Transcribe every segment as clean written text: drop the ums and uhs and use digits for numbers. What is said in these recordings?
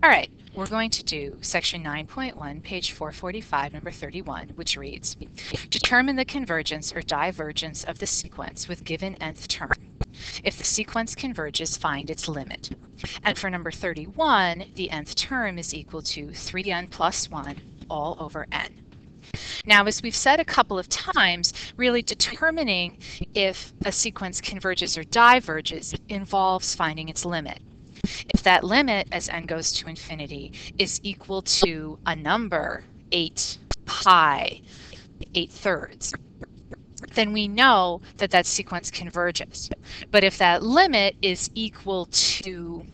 All right, we're going to do section 9.1, page 445, number 31, which reads, determine the convergence or divergence of the sequence with given nth term. If the sequence converges, find its limit. And for number 31, the nth term is equal to 3n plus 1 all over n. Now, as we've said a couple of times, really determining if a sequence converges or diverges involves finding its limit. If that limit, as n goes to infinity, is equal to a number, 8 pi, 8/3, then we know that that sequence converges. But if that limit is equal to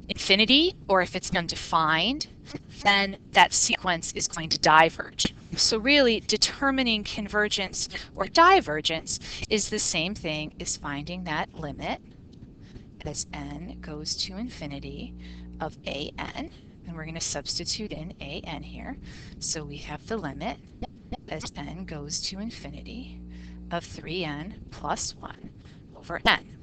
infinity, or if it's undefined, then that sequence is going to diverge. So really, determining convergence or divergence is the same thing as finding that limit as n goes to infinity of an, and we're going to substitute in an here. So we have the limit as n goes to infinity of 3n plus 1 over n.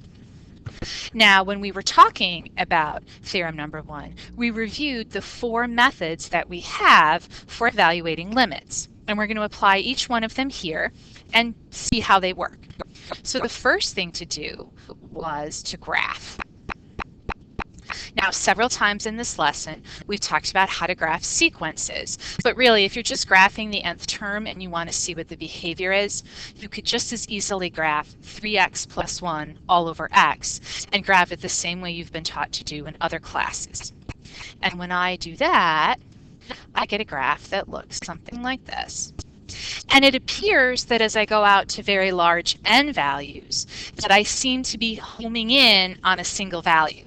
Now, when we were talking about theorem number 1, we reviewed the 4 methods that we have for evaluating limits. And we're going to apply each one of them here and see how they work. So the first thing to do was to graph. Now, several times in this lesson, we've talked about how to graph sequences. But really, if you're just graphing the nth term and you want to see what the behavior is, you could just as easily graph 3x plus 1 all over x and graph it the same way you've been taught to do in other classes. And when I do that, I get a graph that looks something like this. And it appears that as I go out to very large n values, that I seem to be homing in on a single value.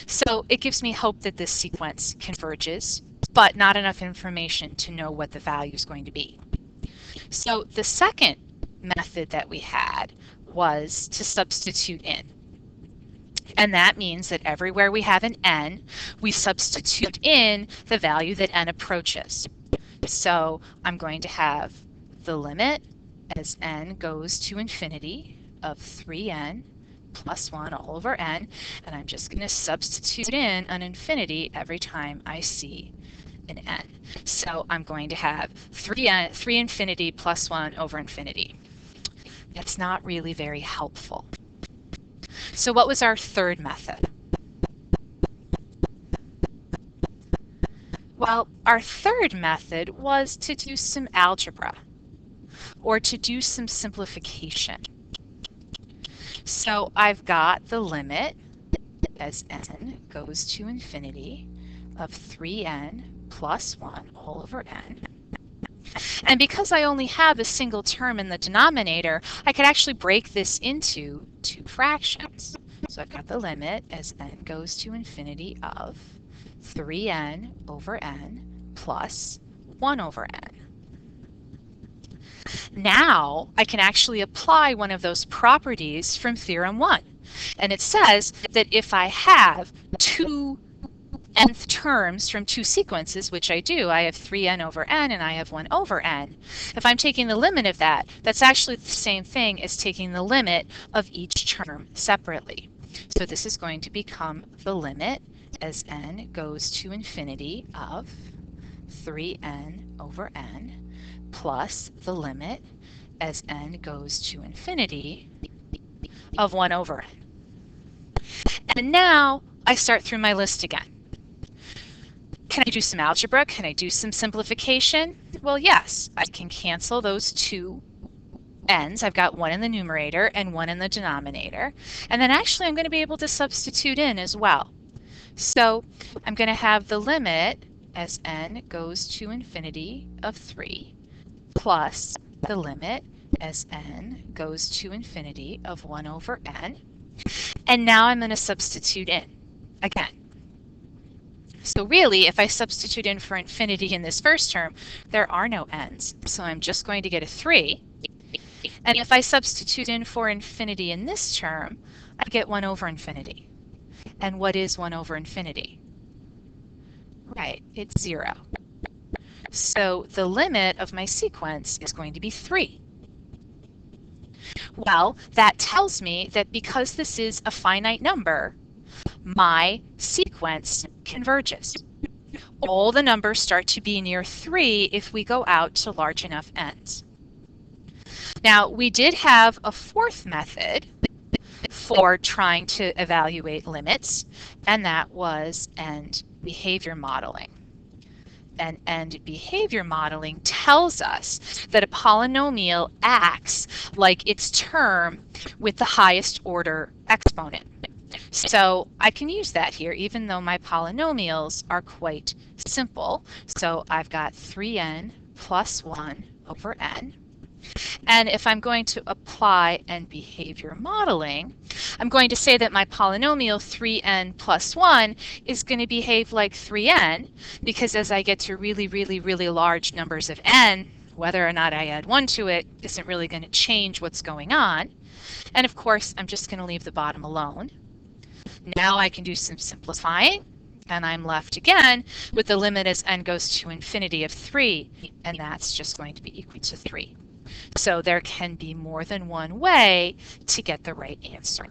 So it gives me hope that this sequence converges, but not enough information to know what the value is going to be. So the second method that we had was to substitute in. And that means that everywhere we have an n, we substitute in the value that n approaches. So I'm going to have the limit as n goes to infinity of 3n plus 1 all over n, and I'm just going to substitute in an infinity every time I see an n. So I'm going to have 3 infinity plus 1 over infinity. That's not really very helpful. So what was our third method? Well, our third method was to do some algebra, or to do some simplification. So I've got the limit as n goes to infinity of 3n plus 1 all over n. And because I only have a single term in the denominator, I could actually break this into 2 fractions. So I've got the limit as n goes to infinity of 3n over n plus 1 over n. Now I can actually apply one of those properties from theorem 1. And it says that if I have 2 nth terms from 2 sequences, which I do, I have 3n over n and I have 1 over n. If I'm taking the limit of that, that's actually the same thing as taking the limit of each term separately. So this is going to become the limit as n goes to infinity of 3n over n plus the limit as n goes to infinity of 1 over n. And now I start through my list again. Can I do some algebra? Can I do some simplification? Well, yes, I can cancel those 2 n's. I've got 1 in the numerator and 1 in the denominator. And then actually I'm going to be able to substitute in as well. So I'm going to have the limit as n goes to infinity of 3 plus the limit as n goes to infinity of 1 over n. And now I'm going to substitute in again. So really, if I substitute in for infinity in this first term, there are no n's. So I'm just going to get a 3. And if I substitute in for infinity in this term, I get 1 over infinity. And what is 1 over infinity? Right, it's 0. So the limit of my sequence is going to be 3. Well, that tells me that because this is a finite number, my sequence converges. All the numbers start to be near 3 if we go out to large enough n's. Now, we did have a fourth method for trying to evaluate limits, and that was end behavior modeling. And end behavior modeling tells us that a polynomial acts like its term with the highest order exponent. So I can use that here, even though my polynomials are quite simple. So I've got 3n plus 1 over n. And if I'm going to apply end behavior modeling, I'm going to say that my polynomial 3n plus 1 is going to behave like 3n, because as I get to really, really, really large numbers of n, whether or not I add 1 to it isn't really going to change what's going on. And of course, I'm just going to leave the bottom alone. Now I can do some simplifying, and I'm left again with the limit as n goes to infinity of 3, and that's just going to be equal to 3. So there can be more than one way to get the right answer.